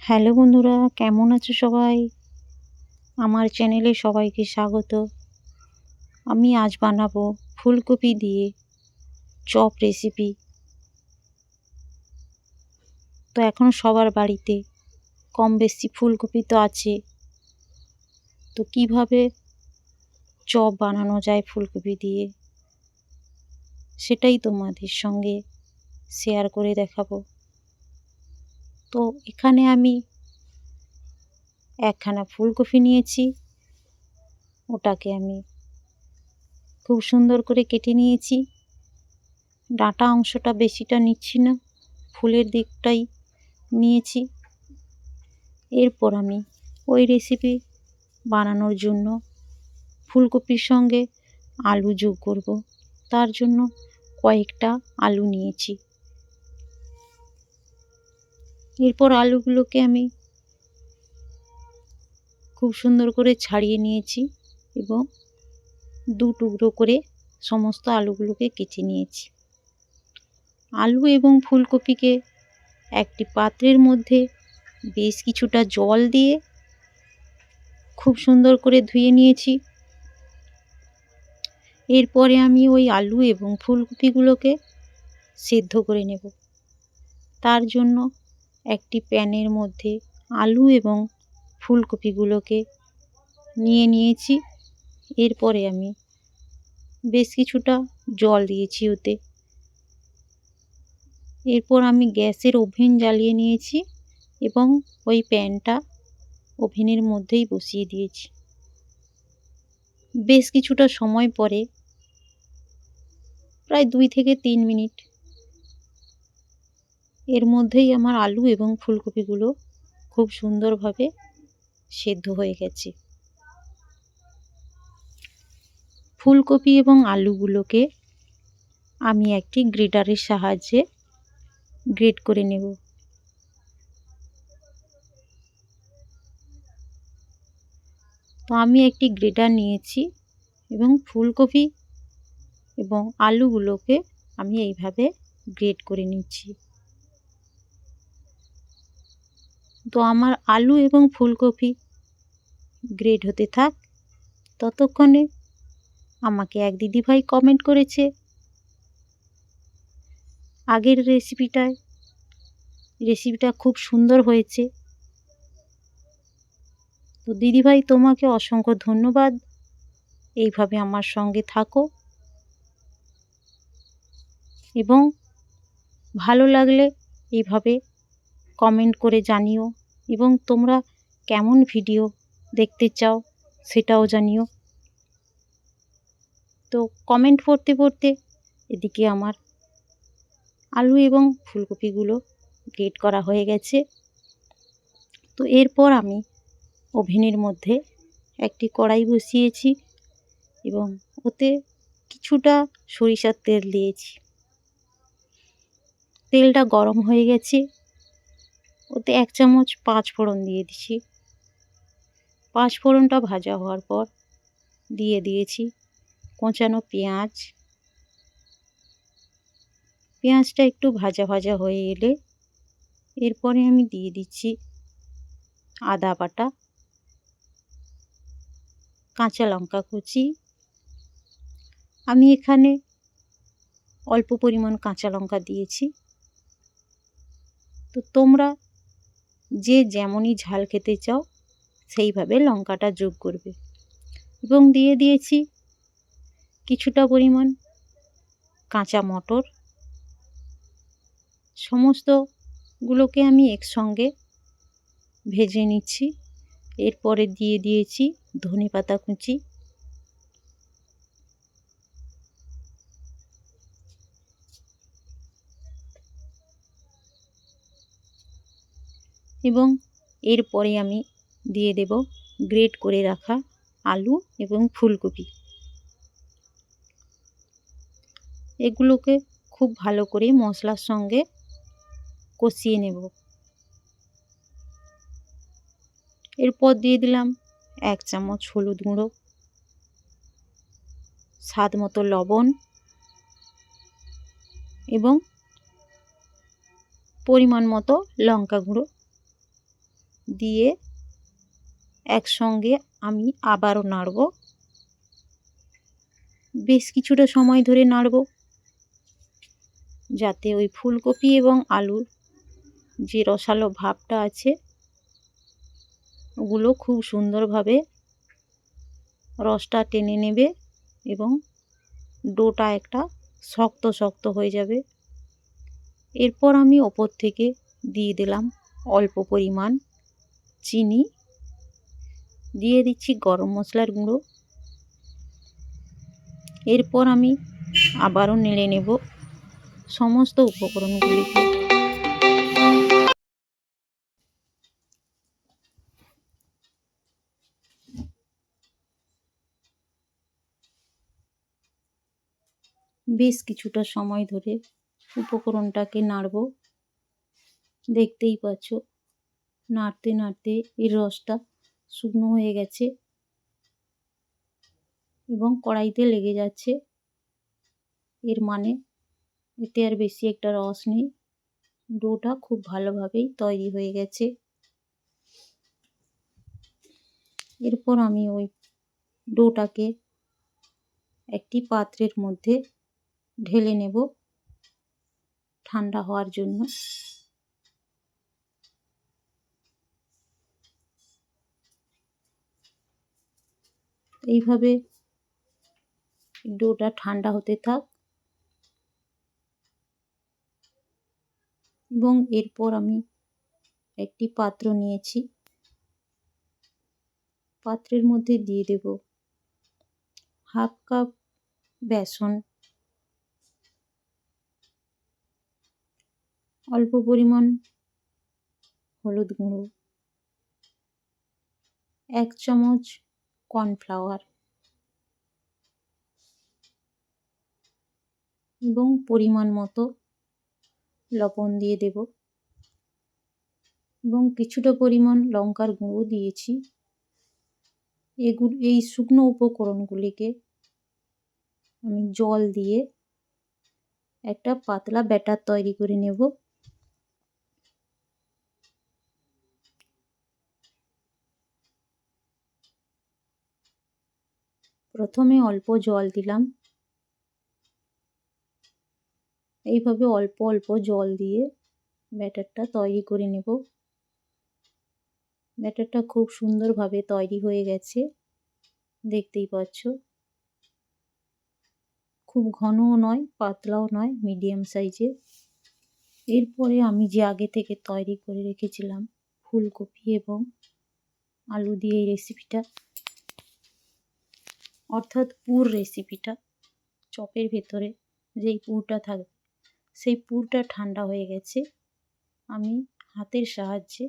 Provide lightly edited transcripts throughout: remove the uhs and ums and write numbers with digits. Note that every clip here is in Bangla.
হ্যালো বন্ধুরা, কেমন আছো সবাই? আমার চ্যানেলে সবাইকে স্বাগত। আমি আজ বানাবো ফুলকপি দিয়ে চপ রেসিপি। তো এখন সবার বাড়িতে কম বেশি ফুলকপি তো আছে। তো কিভাবে চপ বানানো যায় ফুলকপি দিয়ে সেটাই তোমাদের সঙ্গে শেয়ার করে দেখাবো। তো এখানে আমি একখানা ফুলকপি নিয়েছি, ওটাকে আমি খুব সুন্দর করে কেটে নিয়েছি। ডাঁটা অংশটা বেশিটা নিচ্ছি না, ফুলের দিকটাই নিয়েছি। এরপর আমি ওই রেসিপি বানানোর জন্য ফুলকপির সঙ্গে আলু যোগ করব। তার জন্য কয়েকটা আলু নিয়েছি। এরপর আলুগুলোকে আমি খুব সুন্দর করে ছাড়িয়ে নিয়েছি এবং দু টুকরো করে সমস্ত আলুগুলোকে কেটে নিয়েছি। আলু এবং ফুলকপিকে একটি পাত্রের মধ্যে বেশ কিছুটা জল দিয়ে খুব সুন্দর করে ধুয়ে নিয়েছি। এরপরে আমি ওই আলু এবং ফুলকপিগুলোকে সেদ্ধ করে নেব। তার জন্য একটি প্যানের মধ্যে আলু এবং ফুলকপিগুলোকে নিয়ে নিয়েছি। এরপরে আমি বেশ কিছুটা জল দিয়েছি ওতে। এরপর আমি গ্যাসের ওভেন জ্বালিয়ে নিয়েছি এবং ওই প্যানটা ওভেনের মধ্যেই বসিয়ে দিয়েছি। বেশ কিছুটা সময় পরে, প্রায় 2 থেকে 3 মিনিট, এর মধ্যেই আমার আলু এবং ফুলকপিগুলো খুব সুন্দরভাবে সেদ্ধ হয়ে গেছে। ফুলকপি এবং আলুগুলোকে আমি একটি গ্রেটারের সাহায্যে গ্রেট করে নেব। তো আমি একটি গ্রেটার নিয়েছি এবং ফুলকপি এবং আলুগুলোকে আমি এইভাবে গ্রেট করে নিচ্ছি। তো আমার আলু এবং ফুলকপি গ্রেট হতে থাক। ততক্ষণে আমাকে এক দিদিভাই কমেন্ট করেছে আগের রেসিপিটা খুব সুন্দর হয়েছে। তো দিদিভাই, তোমাকে অসংখ্য ধন্যবাদ। এইভাবে আমার সঙ্গে থাকো এবং ভালো লাগলে এইভাবে কমেন্ট করে জানিও এবং তোমরা কেমন ভিডিও দেখতে চাও সেটাও জানিও। তো কমেন্ট পড়তে পড়তে এদিকে আমার আলু এবং ফুলকপিগুলো গ্রেট করা হয়ে গেছে। তো এরপর আমি ওভেনের মধ্যে একটি কড়াই বসিয়েছি এবং ওতে কিছুটা সরিষার তেল দিয়েছি। তেলটা গরম হয়ে গেছে, ওতে 1 চামচ 5 ফোড়ন দিয়ে দিচ্ছি। 5 ফোড়নটা ভাজা হওয়ার পর দিয়ে দিয়েছি কোঁচানো পেঁয়াজ। পেঁয়াজটা একটু ভাজা ভাজা হয়ে এলে এরপরে আমি দিয়ে দিচ্ছি আদা বাটা, কাঁচা লঙ্কা কুচি। আমি এখানে অল্প পরিমাণ কাঁচা লঙ্কা দিয়েছি। তো তোমরা যে যেমনই ঝাল খেতে চাও সেইভাবে লঙ্কাটা যোগ করবে। এবং দিয়ে দিয়েছি কিছুটা পরিমাণ কাঁচা মটর। সমস্তগুলোকে আমি একসঙ্গে ভেজে নিচ্ছি। এরপরে দিয়ে দিয়েছি ধনেপাতা কুচি এবং এরপরে আমি দিয়ে দেব গ্রেট করে রাখা আলু এবং ফুলকপি। এগুলোকে খুব ভালো করে মশলার সঙ্গে কষিয়ে নেব। এরপর দিয়ে দিলাম 1 চামচ হলুদ গুঁড়ো, স্বাদ মতো লবণ এবং পরিমাণ মতো লঙ্কা গুঁড়ো। দিয়ে একসঙ্গে আমি আবারও নাড়ব। বেশ কিছুটা সময় ধরে নাড়ব, যাতে ওই ফুলকপি এবং আলুর যে রসালো ভাবটা আছে ওগুলো খুব সুন্দরভাবে রসটা টেনে নেবে এবং ডোটা একটা শক্ত শক্ত হয়ে যাবে। এরপর আমি ওপর থেকে দিয়ে দিলাম অল্প পরিমাণ চিনি, দিয়ে দিচ্ছি গরম মশলার গুঁড়ো। এরপর আমি আবারও নেড়ে নেব সমস্ত উপকরণগুলিকে। বেশ কিছুটা সময় ধরে উপকরণটাকে নাড়ব। দেখতেই পাচ্ছ নাড়তে নাড়তে এর রসটা শুকনো হয়ে গেছে এবং কড়াইতে লেগে যাচ্ছে। এর মানে এতে আর বেশি একটা রস নেই, ডোটা খুব ভালোভাবেই তৈরি হয়ে গেছে। এরপর আমি ওই ডোটাকে একটি পাত্রের মধ্যে ঢেলে নেব ঠান্ডা হওয়ার জন্য। এইভাবে ডোটা ঠান্ডা হতে থাক এবং এরপর আমি একটি পাত্র নিয়েছি, পাত্রের মধ্যে দিয়ে দেব হাফ কাপ বেসন, অল্প পরিমাণ হলুদ গুঁড়ো, 1 চামচ কর্নফ্লাওয়ার এবং পরিমাণ মতো লবণ দিয়ে দেব এবং কিছুটা পরিমাণ লঙ্কার গুঁড়ো দিয়েছি। এই শুকনো উপকরণগুলিকে আমি জল দিয়ে একটা পাতলা ব্যাটার তৈরি করে নেব। প্রথমে অল্প জল দিলাম, এইভাবে অল্প অল্প জল দিয়ে ব্যাটারটা তৈরি করে নেব। ব্যাটারটা খুব সুন্দরভাবে তৈরি হয়ে গেছে, দেখতেই পাচ্ছ। খুব ঘনও নয় পাতলাও নয়, মিডিয়াম সাইজের। এরপরে আমি যে আগে থেকে তৈরি করে রেখেছিলাম ফুলকপি এবং আলু দিয়ে এই রেসিপিটা, অর্থাৎ পুর রেসিপিটা, চপের ভেতরে যেই পুরটা থাকবে সেই পুরটা ঠান্ডা হয়ে গেছে। আমি হাতের সাহায্যে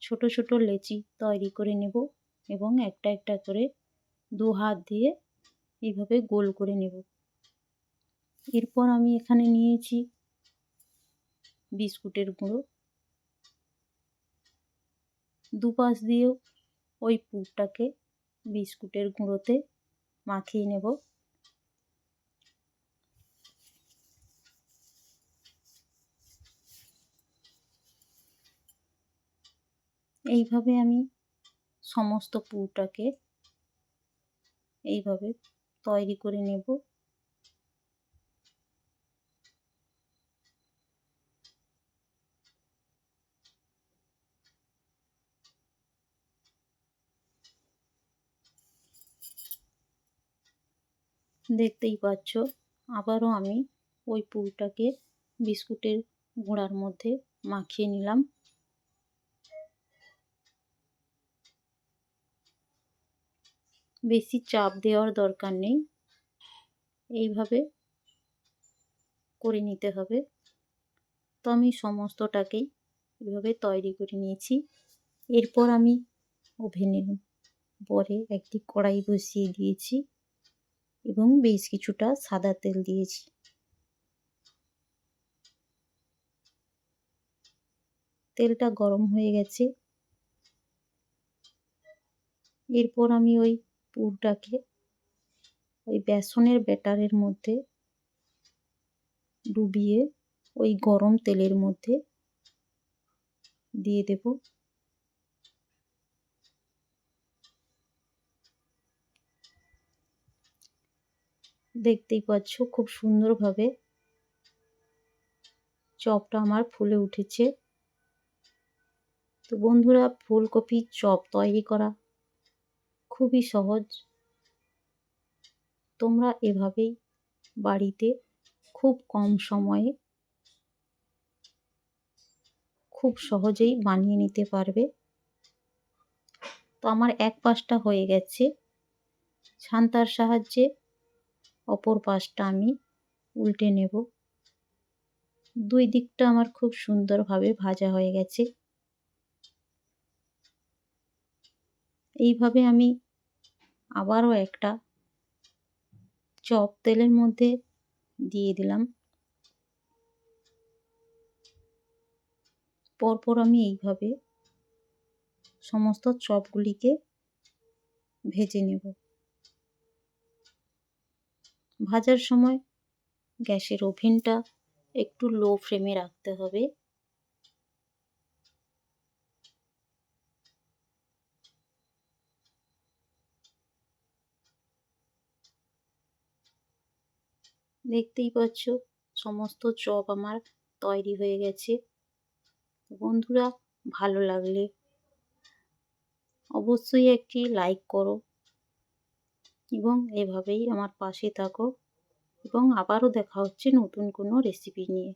ছোট ছোট লেচি তৈরি করে নেব এবং একটা একটা করে 2 হাত দিয়ে এইভাবে গোল করে নেব। এরপর আমি এখানে নিয়েছি বিস্কুটের গুঁড়ো, দুপাশ দিয়েও ওই পুরটাকে বিস্কুটের গুঁড়োতে মাখিয়ে নেব। এইভাবে আমি সমস্ত পুরটাকে এইভাবে তৈরি করে নেব। দেখতেই পাচ্ছ আবারও আমি ওই পুরটাকে বিস্কুটের গুঁড়ার মধ্যে মাখিয়ে নিলাম। বেশি চাপ দেওয়ার দরকার নেই, এইভাবে করে নিতে হবে। তো আমি সমস্তটাকেই এভাবে তৈরি করে নিয়েছি। এরপর আমি ওভেনের পরে একটি কড়াই বসিয়ে দিয়েছি এবং বেশ কিছুটা সাদা তেল দিয়েছি। তেলটা গরম হয়ে গেছে। এরপর আমি ওই পুরটাকে ওই বেসনের ব্যাটারের মধ্যে ডুবিয়ে ওই গরম তেলের মধ্যে দিয়ে দেব দেখতেই পাচ্ছ খুব সুন্দরভাবে চপটা আমার ফুলে উঠেছে। তো বন্ধুরা, ফুলকপির চপ তৈরি করা খুবই সহজ। তোমরা এভাবেই বাড়িতে খুব কম সময়ে খুব সহজেই বানিয়ে নিতে পারবে। তো আমার এক পাশটা হয়ে গেছে, ছান্তার সাহায্যে অপর পাশটা আমি উল্টে নেব। দুই দিকটা আমার খুব সুন্দরভাবে ভাজা হয়ে গেছে। এইভাবে আমি আবারও একটা চপ তেলের মধ্যে দিয়ে দিলাম। পরপর আমি এইভাবে সমস্ত চপগুলিকে ভেজে নেব। ভাজার সময় গ্যাসের ওভেনটা একটু লো ফ্লেমে রাখতে হবে। দেখতেই পাচ্ছ সমস্ত চপ আমার তৈরি হয়ে গেছে। বন্ধুরা, ভালো লাগলে অবশ্যই একটি লাইক করো এবং এভাবেই আমার পাশে থাকো, এবং আবারও দেখা হচ্ছে নতুন কোনো রেসিপি নিয়ে।